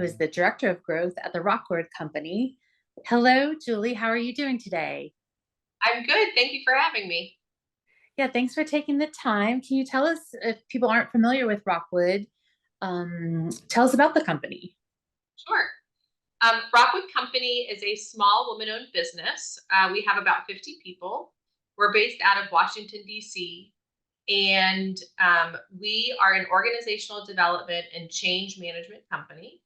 who is the Director of Growth at the Rockwood Company. Hello, Julie. How are you doing today? I'm good. Thank you for having me. Yeah, thanks for taking the time. Can you tell us, if people aren't familiar with Rockwood, tell us about the company? Sure. Rockwood Company is a small woman-owned business. We have about 50 people. We're based out of Washington, D.C., and we are an organizational development and change management company.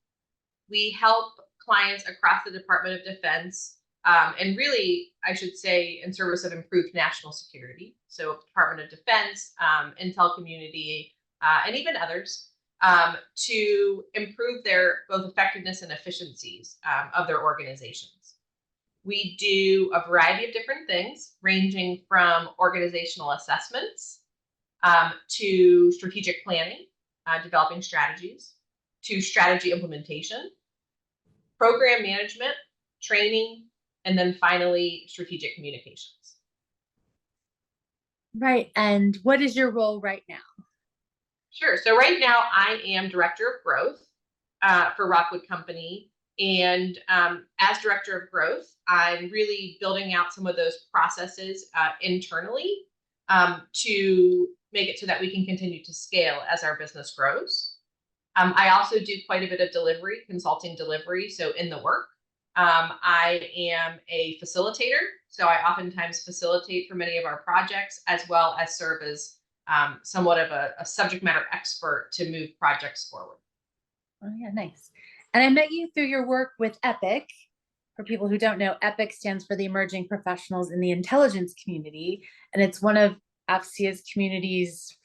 We help clients across the Department of Defense, and really, I should say, in service of improved national security. So Department of Defense, Intel community, and even others, to improve their both effectiveness and efficiencies of their organizations. We do a variety of different things, ranging from organizational assessments to strategic planning, developing strategies, to strategy implementation, program management, training, and then finally, strategic communications. Right. And what is your role right now? Sure. So right now, I am Director of Growth for Rockwood Company. And as Director of Growth, I'm really building out some of those processes internally to make it so that we can continue to scale as our business grows. I also do quite a bit of delivery, consulting delivery, so in the work. I am a facilitator, so I oftentimes facilitate for many of our projects, as well as serve as somewhat of a subject matter expert to move projects forward. Oh, yeah, nice. And I met you through your work with EPIC. For people who don't know, EPIC stands for the Emerging Professionals in the Intelligence Community, and it's one of AFCEA's communities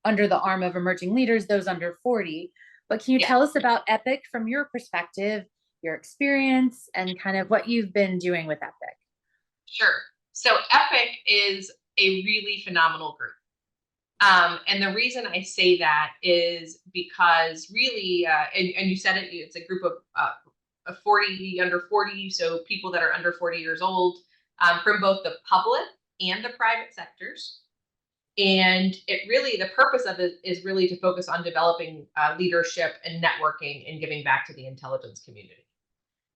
under the arm of emerging leaders, those under 40. But can you tell us about EPIC from your perspective, your experience, and kind of what you've been doing with EPIC? Sure. So EPIC is a really phenomenal group. And the reason I say that is because really, and you said it, it's a group of 40, under 40, so people that are under 40 years old, from both the public and the private sectors. And the purpose of it is really to focus on developing leadership and networking and giving back to the intelligence community.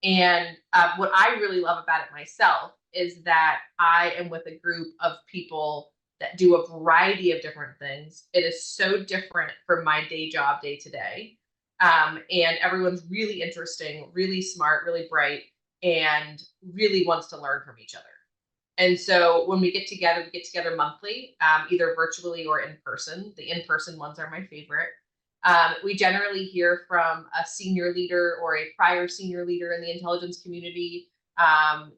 And what I really love about it myself is that I am with a group of people that do a variety of different things. It is so different from my day job, day to day. And everyone's really interesting, really smart, really bright, and really wants to learn from each other. And so when we get together monthly, either virtually or in person. The in-person ones are my favorite. We generally hear from a senior leader or a prior senior leader in the intelligence community,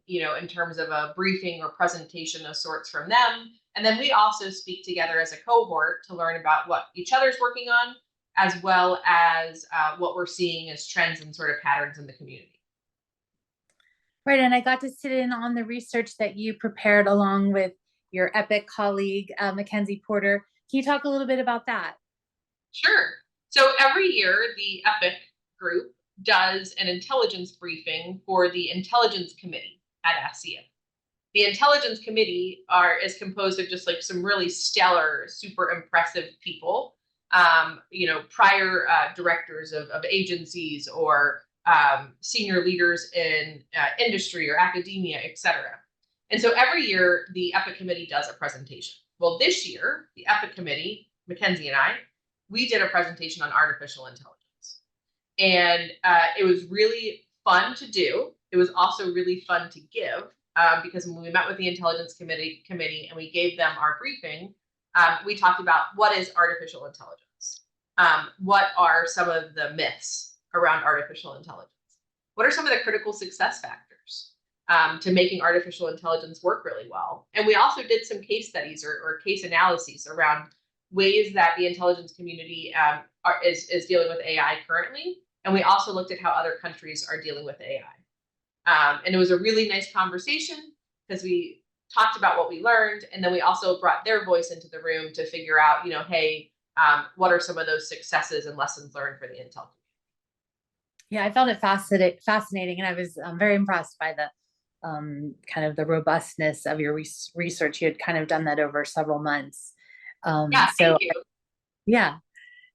in terms of a briefing or presentation of sorts from them. And then we also speak together as a cohort to learn about what each other's working on, as well as what we're seeing as trends and sort of patterns in the community. Right, and I got to sit in on the research that you prepared along with your EPIC colleague, Mackenzie Porter. Can you talk a little bit about that? Sure. So every year, the EPIC group does an intelligence briefing for the Intelligence Committee at AFCEA. The Intelligence Committee is composed of just like some really stellar, super impressive people, prior directors of agencies or senior leaders in industry or academia, et cetera. And so every year, the EPIC Committee does a presentation. Well, this year, the EPIC Committee, Mackenzie and I, we did a presentation on artificial intelligence. And it was really fun to do. It was also really fun to give because when we met with the Intelligence Committee and we gave them our briefing, we talked about what is artificial intelligence? What are some of the myths around artificial intelligence? What are some of the critical success factors to making artificial intelligence work really well? And we also did some case studies or case analyses around ways that the intelligence community is dealing with AI currently. And we also looked at how other countries are dealing with AI. And it was a really nice conversation because we talked about what we learned. And then we also brought their voice into the room to figure out, hey, what are some of those successes and lessons learned for the intel community? Yeah, I found it fascinating. And I was very impressed by the kind of the robustness of your research. You had kind of done that over several months. Thank you. Yeah.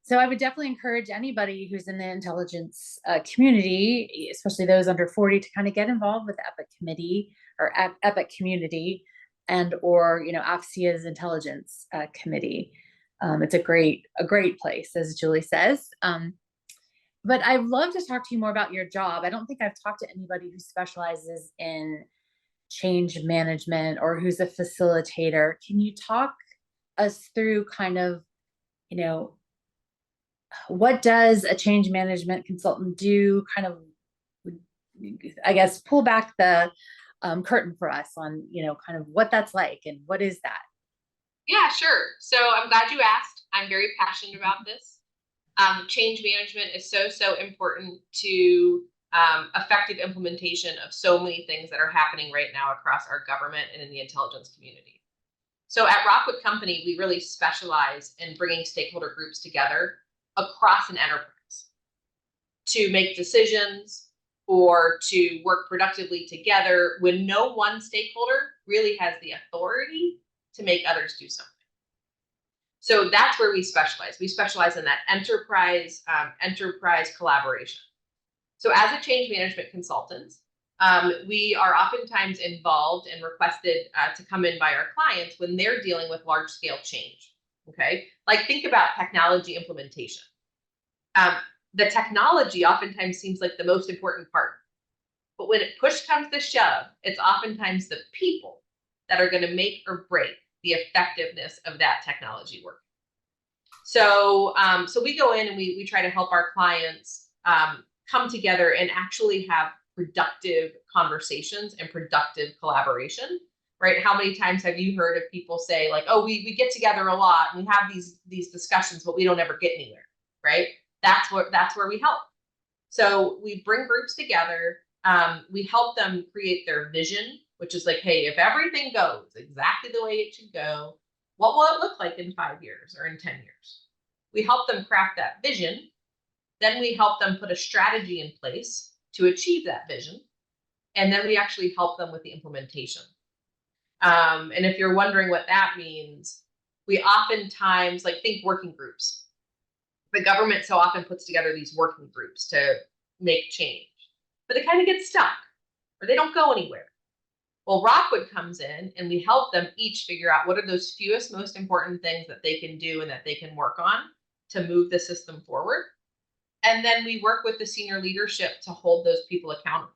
So I would definitely encourage anybody who's in the intelligence community, especially those under 40, to kind of get involved with the EPIC committee or EPIC community, and or AFCEA's intelligence committee. It's a great place, as Julie says. But I'd love to talk to you more about your job. I don't think I've talked to anybody who specializes in change management or who's a facilitator. Can you talk us through kind of, what does a change management consultant do? Kind of, I guess, pull back the curtain for us on, kind of what that's like and what is that? Yeah, sure. So I'm glad you asked. I'm very passionate about this. Change management is so important to effective implementation of so many things that are happening right now across our government and in the intelligence community. So at Rockwood Company, we really specialize in bringing stakeholder groups together across an enterprise to make decisions or to work productively together when no one stakeholder really has the authority to make others do something. So that's where we specialize. We specialize in that enterprise collaboration. So as a change management consultant, we are oftentimes involved and requested to come in by our clients when they're dealing with large scale change. Okay, like think about technology implementation. The technology oftentimes seems like the most important part, but when push comes to shove, it's oftentimes the people that are going to make or break the effectiveness of that technology work. So we go in and we try to help our clients come together and actually have productive conversations and productive collaboration, right? How many times have you heard of people say like, oh, we get together a lot and we have these discussions, but we don't ever get anywhere, right? That's where we help. So we bring groups together. We help them create their vision, which is like, hey, if everything goes exactly the way it should go, what will it look like in 5 years or in 10 years? We help them craft that vision. Then we help them put a strategy in place to achieve that vision. And then we actually help them with the implementation. And if you're wondering what that means, we oftentimes think working groups. The government so often puts together these working groups to make change, but they kind of get stuck or they don't go anywhere. Well, Rockwood comes in and we help them each figure out what are those fewest, most important things that they can do and that they can work on to move the system forward. And then we work with the senior leadership to hold those people accountable.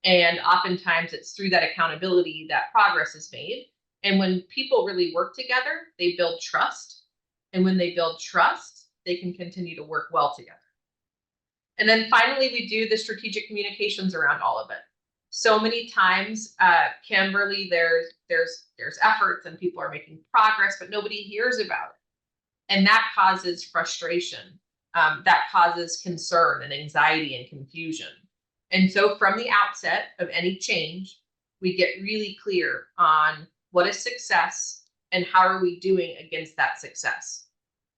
And oftentimes it's through that accountability that progress is made. And when people really work together, they build trust. And when they build trust, they can continue to work well together. And then finally, we do the strategic communications around all of it. So many times, Kimberly, there's efforts and people are making progress, but nobody hears about it. And that causes frustration. That causes concern and anxiety and confusion. And so from the outset of any change, we get really clear on what is success and how are we doing against that success.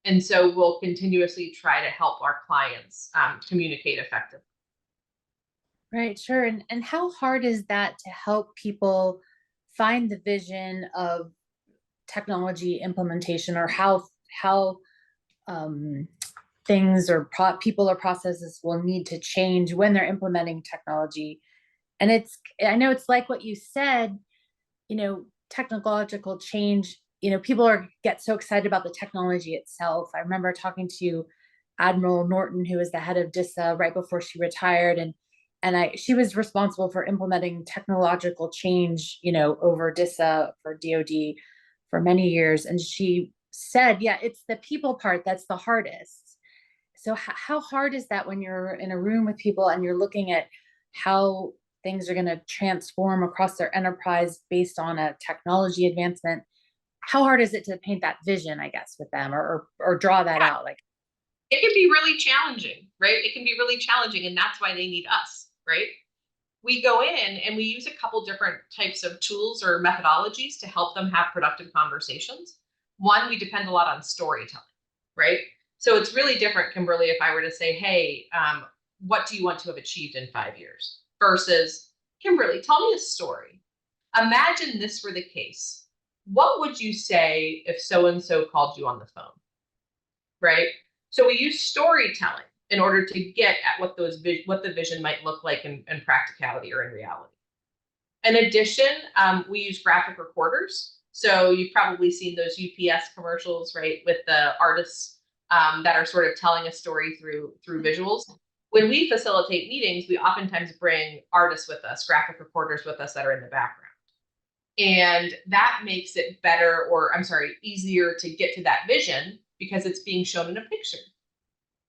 And so we'll continuously try to help our clients communicate effectively. Right, sure. And how hard is that to help people find the vision of technology implementation, or how things or people or processes will need to change when they're implementing technology? And I know it's like what you said, technological change, people get so excited about the technology itself. I remember talking to Admiral Norton, who was the head of DISA right before she retired, and she was responsible for implementing technological change, over DISA for DoD for many years. And she said, yeah, it's the people part that's the hardest. So how hard is that when you're in a room with people and you're looking at how things are going to transform across their enterprise based on a technology advancement? How hard is it to paint that vision, I guess, with them, or draw that out? It can be really challenging, right? It can be really challenging, and that's why they need us, right? We go in and we use a couple different types of tools or methodologies to help them have productive conversations. One, we depend a lot on storytelling, right? So it's really different, Kimberly, if I were to say, hey, what do you want to have achieved in 5 years? Versus, Kimberly, tell me a story. Imagine this were the case. What would you say if so-and-so called you on the phone, right? So we use storytelling in order to get at what the vision might look like in practicality or in reality. In addition, we use graphic recorders. So you've probably seen those UPS commercials, right, with the artists that are sort of telling a story through visuals. When we facilitate meetings, we oftentimes bring artists with us, graphic recorders with us that are in the background. And that makes it better, or I'm sorry, easier to get to that vision because it's being shown in a picture,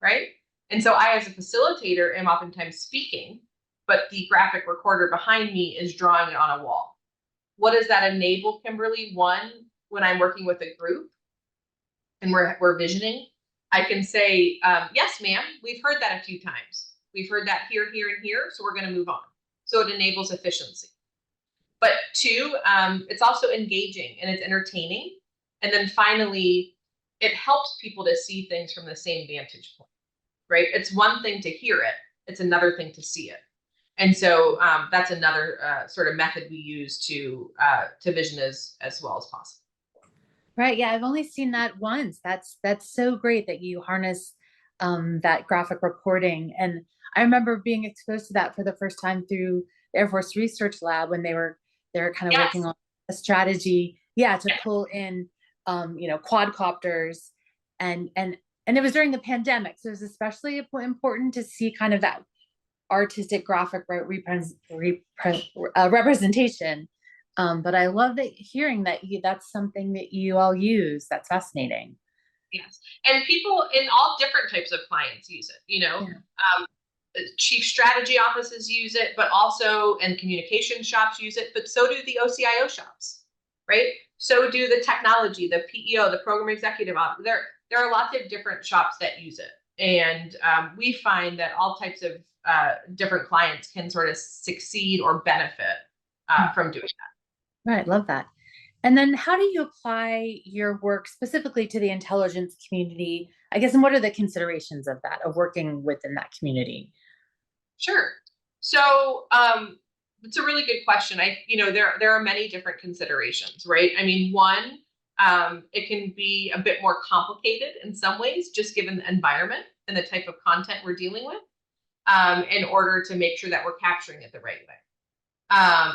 right? And so I, as a facilitator, am oftentimes speaking, but the graphic recorder behind me is drawing it on a wall. What does that enable, Kimberly? One, when I'm working with a group and we're visioning, I can say, yes, ma'am, we've heard that a few times. We've heard that here, here, and here, so we're going to move on. So it enables efficiency. But two, it's also engaging and it's entertaining. And then finally, it helps people to see things from the same vantage point, right? It's one thing to hear it. It's another thing to see it. And so that's another sort of method we use to vision as well as possible. Right. Yeah, I've only seen that once. That's so great that you harness that graphic recording. And I remember being exposed to that for the first time through the Air Force Research Lab when they were kind of Yes. working on a strategy, yeah, to Yes. pull in quadcopters and it was during the pandemic. So it was especially important to see kind of that artistic graphic representation. But I love that hearing that that's something that you all use. That's fascinating. Yes. And people in all different types of clients use it, Yeah. Chief strategy offices use it, but also, and communication shops use it, but so do the OCIO shops, right? So do the technology, the PEO, the program executive office. There are lots of different shops that use it. And we find that all types of different clients can sort of succeed or benefit from doing that. Right. Love that. And then how do you apply your work specifically to the intelligence community? I guess, and what are the considerations of that, of working within that community? Sure. So it's a really good question. There are many different considerations, right? I mean, one, it can be a bit more complicated in some ways, just given the environment and the type of content we're dealing with, in order to make sure that we're capturing it the right way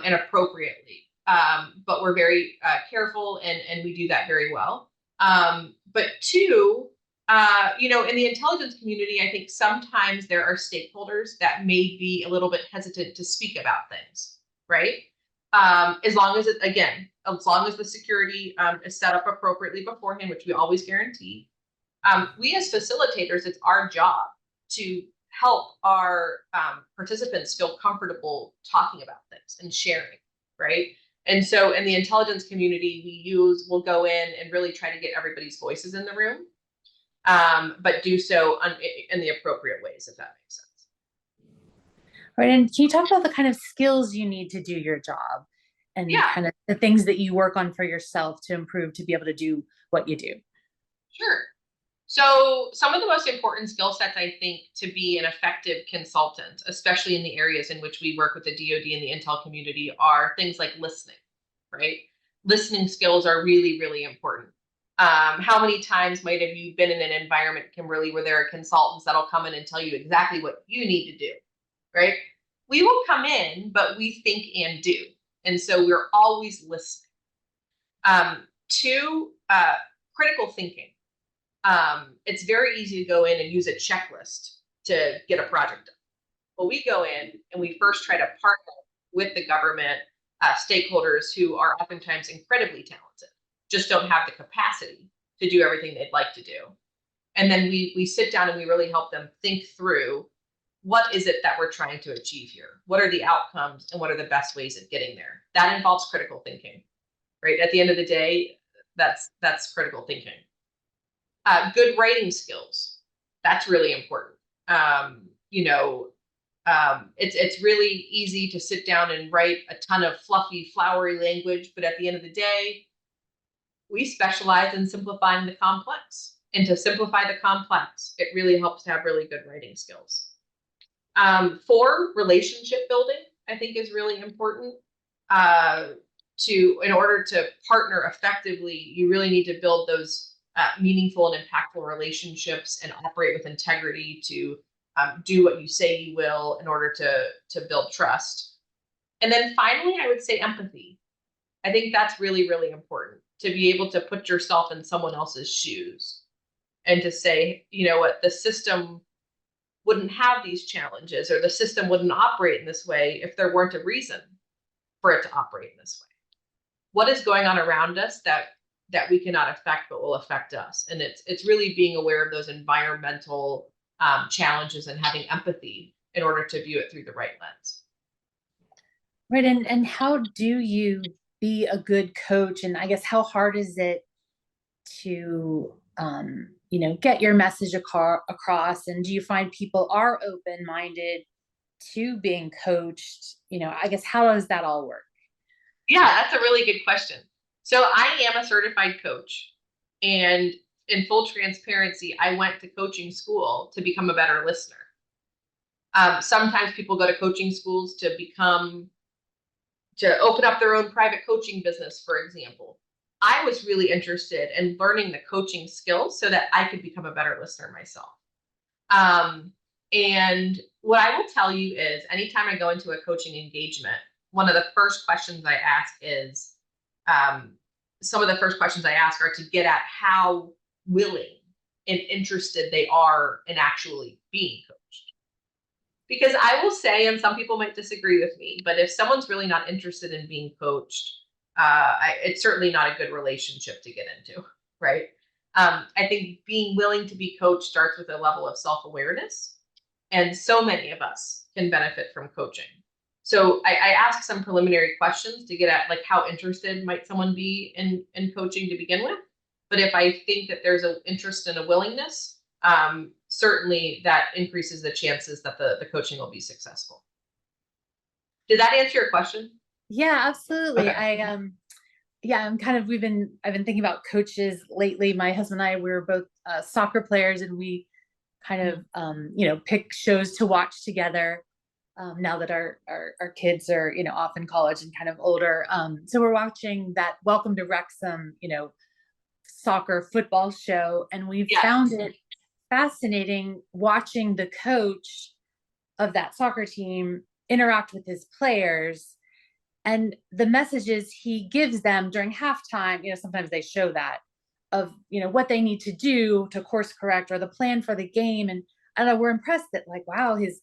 and appropriately. But we're very careful and we do that very well. But two, in the intelligence community, I think sometimes there are stakeholders that may be a little bit hesitant to speak about things, right? As long as the security is set up appropriately beforehand, which we always guarantee. We as facilitators, it's our job to help our participants feel comfortable talking about things and sharing, right? And so in the intelligence community, we'll go in and really try to get everybody's voices in the room, but do so in the appropriate ways, if that makes sense. Right. And can you talk about the kind of skills you need to do your job and kind of the things that you work on for yourself to improve to be able to do what you do? Sure. So some of the most important skill sets, I think, to be an effective consultant, especially in the areas in which we work with the DoD and the intel community, are things like listening, right? Listening skills are really, really important. How many times might have you been in an environment, Kimberly, where there are consultants that'll come in and tell you exactly what you need to do, right? We will come in, but we think and do. And so we're always listening. Two, critical thinking. It's very easy to go in and use a checklist to get a project done. Well, we go in and we first try to partner with the government stakeholders who are oftentimes incredibly talented, just don't have the capacity to do everything they'd like to do. And then we sit down and we really help them think through, what is it that we're trying to achieve here? What are the outcomes and what are the best ways of getting there? That involves critical thinking, right? At the end of the day, that's critical thinking. Good writing skills. That's really important. It's really easy to sit down and write a ton of fluffy, flowery language, but at the end of the day, we specialize in simplifying the complex. And to simplify the complex, it really helps to have really good writing skills. 4, relationship building, I think, is really important. In order to partner effectively, you really need to build those meaningful and impactful relationships and operate with integrity to do what you say you will in order to build trust. And then finally, I would say empathy. I think that's really, really important to be able to put yourself in someone else's shoes and to say, you know what, the system wouldn't have these challenges, or the system wouldn't operate in this way if there weren't a reason for it to operate in this way. What is going on around us that we cannot affect but will affect us? And it's really being aware of those environmental challenges and having empathy in order to view it through the right lens. Right. And how do you be a good coach? And I guess how hard is it to, get your message across? And do you find people are open-minded to being coached? I guess how does that all work? Yeah, that's a really good question. So I am a certified coach, and in full transparency, I went to coaching school to become a better listener. Sometimes people go to coaching schools to open up their own private coaching business, for example. I was really interested in learning the coaching skills so that I could become a better listener myself. And what I will tell you is anytime I go into a coaching engagement, one of the first questions I ask is, some of the first questions I ask are to get at how willing and interested they are in actually being coached. Because I will say, and some people might disagree with me, but if someone's really not interested in being coached, it's certainly not a good relationship to get into, right? I think being willing to be coached starts with a level of self-awareness, and so many of us can benefit from coaching. So I ask some preliminary questions to get at like how interested might someone be in coaching to begin with. But if I think that there's an interest and a willingness, certainly that increases the chances that the coaching will be successful. Did that answer your question? Yeah, absolutely. Okay. I've been thinking about coaches lately. My husband and I, we were both soccer players, and we kind of, pick shows to watch together. Now that our kids are, off in college and kind of older. So we're watching that Welcome to Wrexham, soccer football show. And we've Yes. found it fascinating watching the coach of that soccer team interact with his players and the messages he gives them during halftime. Sometimes they show that of, what they need to do to course correct or the plan for the game. And I don't know, we're impressed that like, wow, his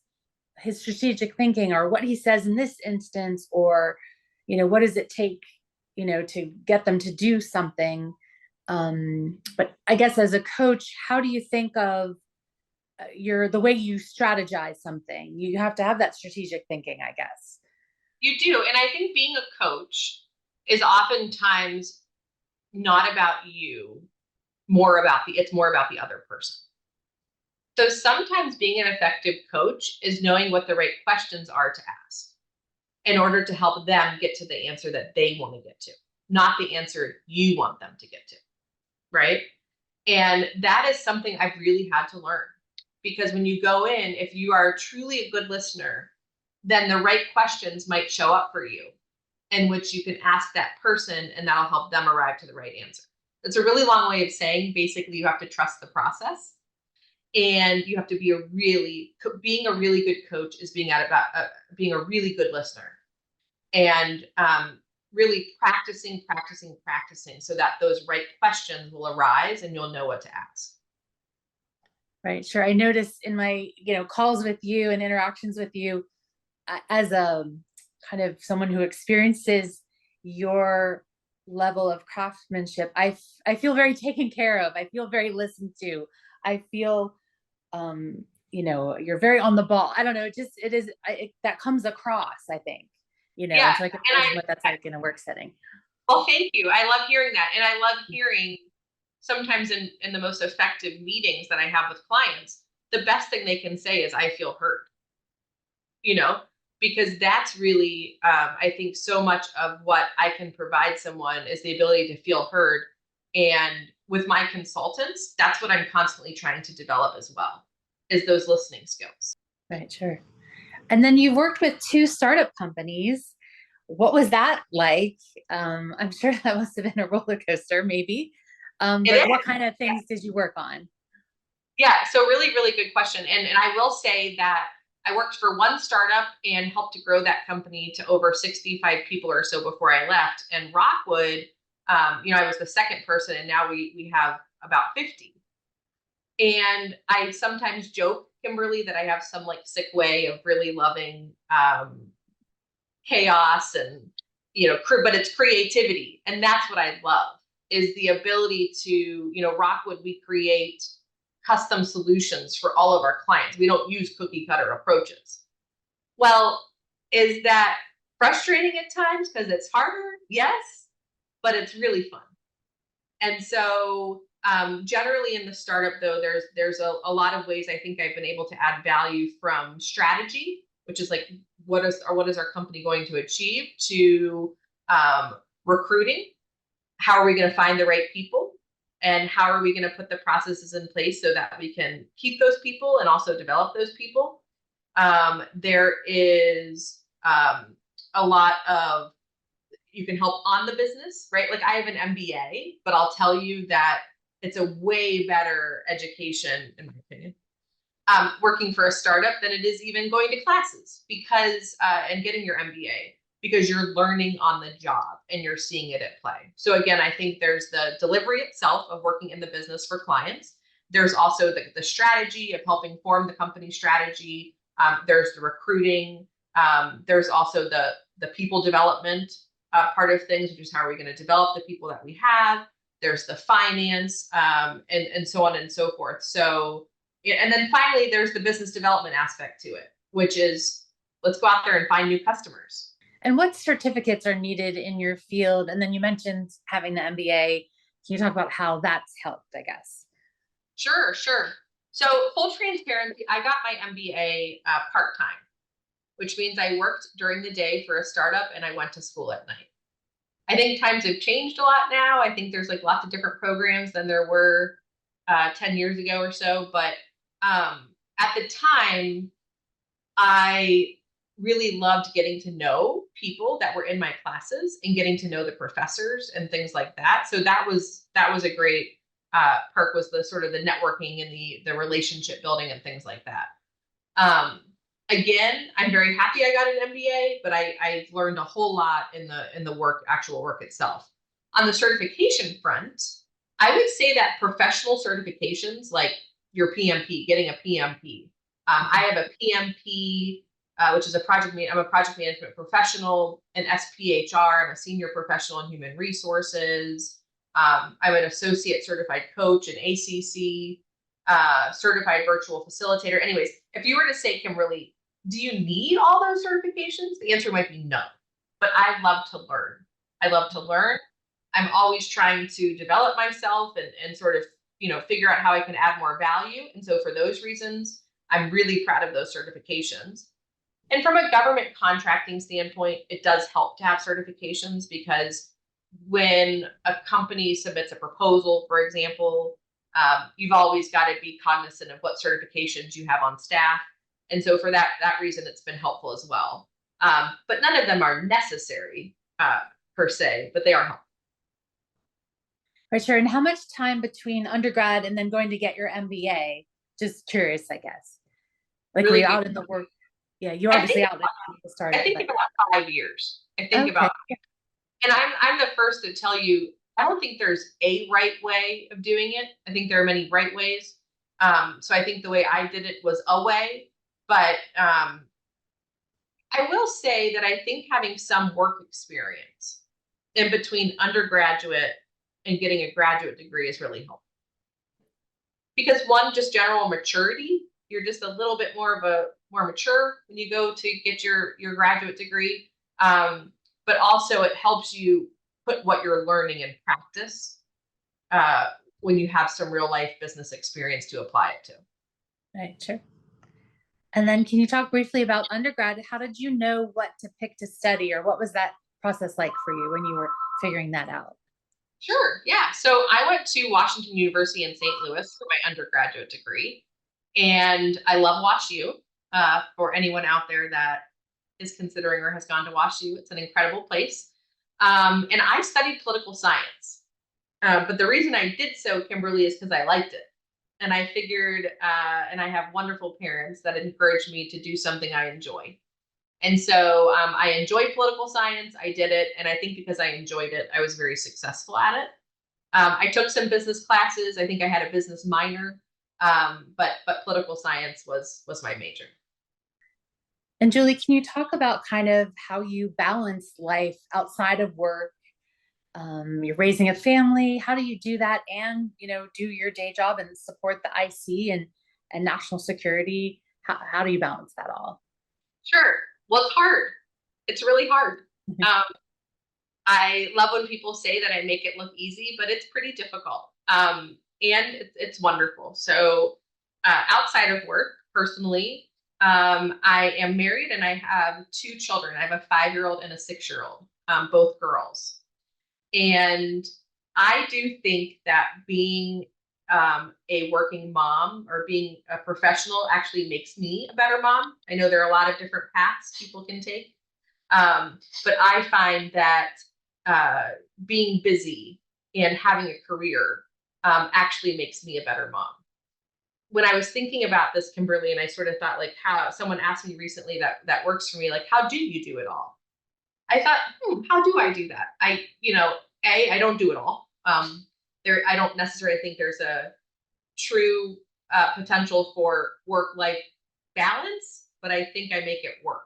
strategic thinking or what he says in this instance, or, what does it take, to get them to do something. But I guess as a coach, how do you think of the way you strategize something? You have to have that strategic thinking, I guess. You do. And I think being a coach is oftentimes not about you, it's more about the other person. So sometimes being an effective coach is knowing what the right questions are to ask in order to help them get to the answer that they want to get to, not the answer you want them to get to, right? And that is something I've really had to learn, because when you go in, if you are truly a good listener, then the right questions might show up for you in which you can ask that person, and that'll help them arrive to the right answer. It's a really long way of saying basically you have to trust the process. And you have to be being a really good coach is being being a really good listener, and really practicing so that those right questions will arise and you'll know what to ask. Right. Sure. I noticed in my, calls with you and interactions with you, as a kind of someone who experiences your level of craftsmanship, I feel very taken care of. I feel very listened to. I feel, you're very on the ball. I don't know. That comes across, I think, Yeah. so I can imagine what that's like in a work setting. Well, thank you. I love hearing that. And I love hearing sometimes in the most effective meetings that I have with clients, the best thing they can say is, I feel heard, because that's really, I think so much of what I can provide someone is the ability to feel heard. And with my consultants, that's what I'm constantly trying to develop as well, is those listening skills. Right, sure. And then you've worked with 2 startup companies. What was that like? I'm sure that must have been a roller coaster, maybe. But what kind of things did you work on? Yeah, so really, really good question. And I will say that I worked for one startup and helped to grow that company to over 65 people or so before I left. And Rockwood, I was the second person, and now we have about 50. And I sometimes joke, Kimberly, that I have some like sick way of really loving chaos and but it's creativity, and that's what I love, is the ability to, Rockwood, we create custom solutions for all of our clients. We don't use cookie cutter approaches. Well, is that frustrating at times because it's harder? Yes, but it's really fun. And so generally in the startup, though, there's a lot of ways I think I've been able to add value, from strategy, which is like what is our company going to achieve, to recruiting. How are we going to find the right people? And how are we going to put the processes in place so that we can keep those people and also develop those people? There is a lot of, you can help on the business, right? Like I have an MBA, but I'll tell you that it's a way better education, in my opinion, working for a startup than it is even going to classes, because and getting your MBA, because you're learning on the job and you're seeing it at play. So again, I think there's the delivery itself of working in the business for clients. There's also the strategy of helping form the company strategy. There's the recruiting. There's also the people development part of things, which is how are we going to develop the people that we have. There's the finance, and so on and so forth. So, and then finally, there's the business development aspect to it, which is, let's go out there and find new customers. And what certificates are needed in your field? And then you mentioned having the MBA. Can you talk about how that's helped, I guess? Sure. So full transparency, I got my MBA part-time, which means I worked during the day for a startup and I went to school at night. I think times have changed a lot now. I think there's like lots of different programs than there were 10 years ago or so. But at the time, I really loved getting to know people that were in my classes and getting to know the professors and things like that. So that was a great perk, was the sort of the networking and the relationship building and things like that. Again, I'm very happy I got an MBA, but I learned a whole lot in the actual work itself. On the certification front, I would say that professional certifications, like your PMP, getting a PMP. I have a PMP, which is I'm a project management professional, an SPHR. I'm a senior professional in human resources. I'm an associate certified coach, an ACC, certified virtual facilitator. Anyways, if you were to say, Kimberly, do you need all those certifications? The answer might be no, but I love to learn. I'm always trying to develop myself and sort of, figure out how I can add more value. And so for those reasons, I'm really proud of those certifications. And from a government contracting standpoint, it does help to have certifications, because when a company submits a proposal, for example, you've always got to be cognizant of what certifications you have on staff. And so for that reason, it's been helpful as well. But none of them are necessary per se, but they are helpful. Right, sure. And how much time between undergrad and then going to get your MBA? Just curious, I guess. Like, really, were you out in the work? Yeah, you're obviously out at the start. I think about 5 years. I think about, and I'm the first to tell you, I don't think there's a right way of doing it. I think there are many right ways. So I think the way I did it was a way, but I will say that I think having some work experience in between undergraduate and getting a graduate degree is really helpful. Because one, just general maturity, you're just a little bit more mature when you go to get your graduate degree. But also it helps you put what you're learning in practice when you have some real life business experience to apply it to. Right, sure. And then can you talk briefly about undergrad? How did you know what to pick to study, or what was that process like for you when you were figuring that out? Sure, yeah. So I went to Washington University in St. Louis for my undergraduate degree, and I love WashU. For anyone out there that is considering or has gone to WashU, it's an incredible place. And I studied political science. But the reason I did so, Kimberly, is because I liked it. And I figured, and I have wonderful parents that encouraged me to do something I enjoy. And so I enjoyed political science. I did it. And I think because I enjoyed it, I was very successful at it. I took some business classes. I think I had a business minor, but political science was my major. And Julie, can you talk about kind of how you balance life outside of work? You're raising a family. How do you do that and, do your day job and support the IC and national security? How do you balance that all? Sure. Well, it's hard. It's really hard. I love when people say that I make it look easy, but it's pretty difficult. And it's wonderful. So outside of work, personally, I am married and I have 2 children. I have a 5-year-old and a 6-year-old, both girls. And I do think that being a working mom or being a professional actually makes me a better mom. I know there are a lot of different paths people can take. But I find that being busy and having a career actually makes me a better mom. When I was thinking about this, Kimberly, and I sort of thought, like, how someone asked me recently that works for me, like, how do you do it all? I thought, how do I do that? I don't do it all. I don't necessarily think there's a true potential for work-life balance, but I think I make it work.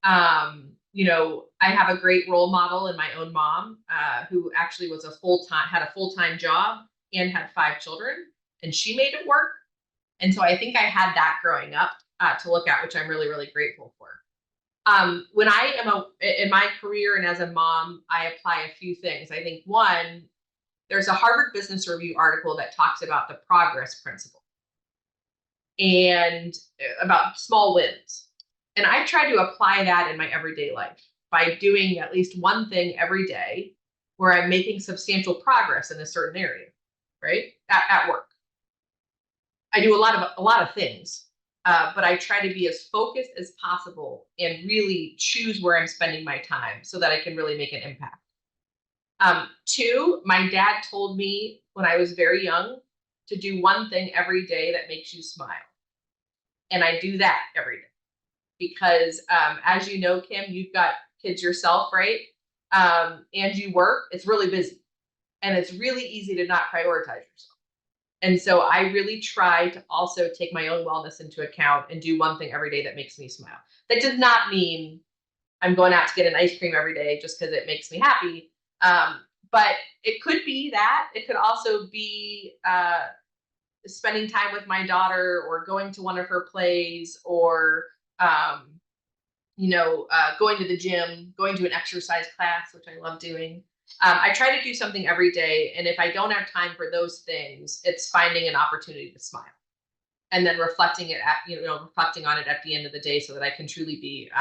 I have a great role model in my own mom, who actually had a full-time job and had 5 children, and she made it work. And so I think I had that growing up to look at, which I'm really, really grateful for. When I am in my career and as a mom, I apply a few things. I think one, there's a Harvard Business Review article that talks about the progress principle and about small wins. And I try to apply that in my everyday life by doing at least one thing every day where I'm making substantial progress in a certain area, right? At work. I do a lot of things, but I try to be as focused as possible and really choose where I'm spending my time so that I can really make an impact. 2, my dad told me when I was very young to do one thing every day that makes you smile. And I do that every day because, as you know, Kim, you've got kids yourself, right? And you work, it's really busy and it's really easy to not prioritize yourself. And so I really try to also take my own wellness into account and do one thing every day that makes me smile. That does not mean I'm going out to get an ice cream every day just because it makes me happy. But it could be that. It could also be spending time with my daughter or going to one of her plays or, going to the gym, going to an exercise class, which I love doing. I try to do something every day. And if I don't have time for those things, it's finding an opportunity to smile and then reflecting on it at the end of the day so that I can truly be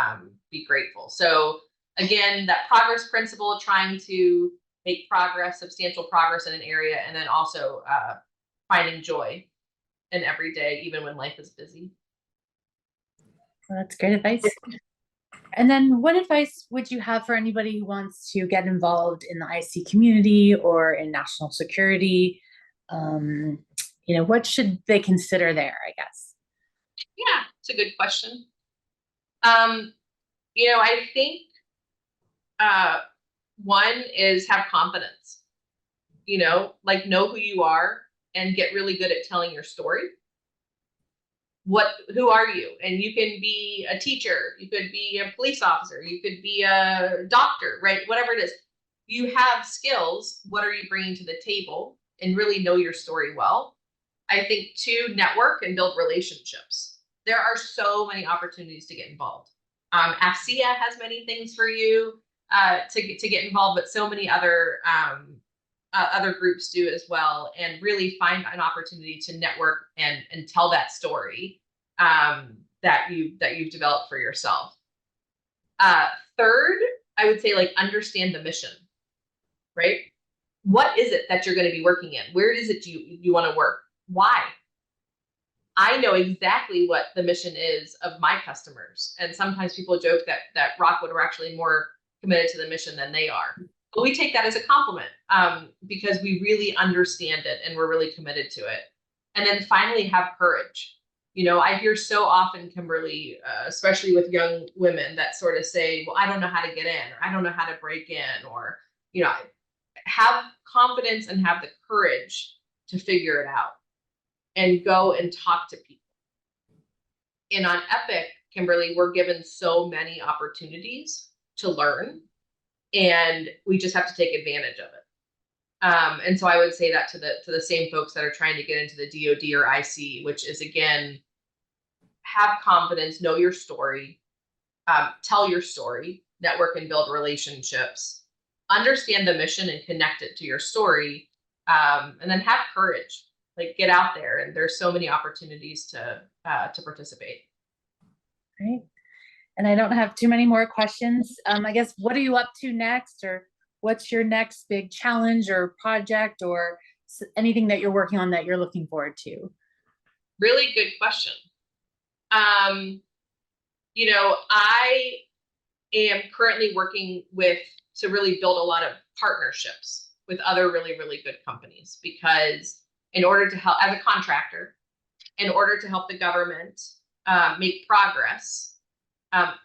grateful. So again, that progress principle, trying to make substantial progress in an area, and then also finding joy in every day, even when life is busy. Well, that's great advice. And then what advice would you have for anybody who wants to get involved in the IC community or in national security? What should they consider there, I guess? Yeah, it's a good question. I think one is have confidence, know who you are and get really good at telling your story. Who are you? And you can be a teacher, you could be a police officer, you could be a doctor, right? Whatever it is, you have skills. What are you bringing to the table? And really know your story well. I think 2, network and build relationships. There are so many opportunities to get involved. AFCEA has many things for you to get involved, but so many other groups do as well, and really find an opportunity to network and tell that story that you've developed for yourself. 3rd, I would say, understand the mission, right? What is it that you're going to be working in? Where is it you want to work? Why? I know exactly what the mission is of my customers. And sometimes people joke that Rockwood are actually more committed to the mission than they are. But we take that as a compliment, because we really understand it and we're really committed to it. And then finally, have courage. I hear so often, Kimberly, especially with young women, that sort of say, well, I don't know how to get in, or I don't know how to break in, or, have confidence and have the courage to figure it out and go and talk to people. And on Epic, Kimberly, we're given so many opportunities to learn, and we just have to take advantage of it. And so I would say that to the same folks that are trying to get into the DoD or IC, which is, again, have confidence, know your story, tell your story, network and build relationships, understand the mission and connect it to your story, and then have courage. Like, get out there, and there's so many opportunities to participate. Great. And I don't have too many more questions. I guess, what are you up to next, or what's your next big challenge or project, or anything that you're working on that you're looking forward to? Really good question. I am currently working to really build a lot of partnerships with other really, really good companies, because in order to help as a contractor, in order to help the government make progress,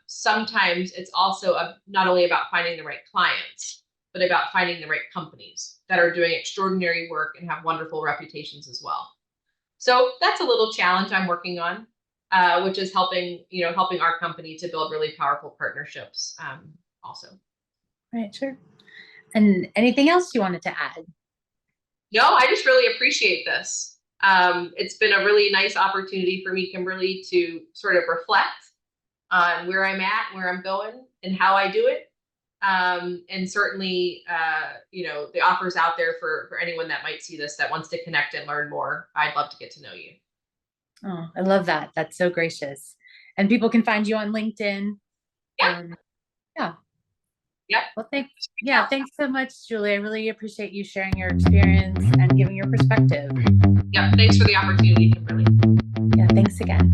sometimes it's also not only about finding the right clients, but about finding the right companies that are doing extraordinary work and have wonderful reputations as well. So that's a little challenge I'm working on, which is helping our company to build really powerful partnerships, also. Right, sure. And anything else you wanted to add? No, I just really appreciate this. It's been a really nice opportunity for me, Kimberly, to sort of reflect on where I'm at, where I'm going, and how I do it. And certainly, the offer's out there for anyone that might see this, that wants to connect and learn more. I'd love to get to know you. Oh, I love that. That's so gracious. And people can find you on LinkedIn. Yeah. Yeah. Yep. Well, thanks so much, Julie. I really appreciate you sharing your experience and giving your perspective. Yeah, thanks for the opportunity, Kimberly. Yeah, thanks again.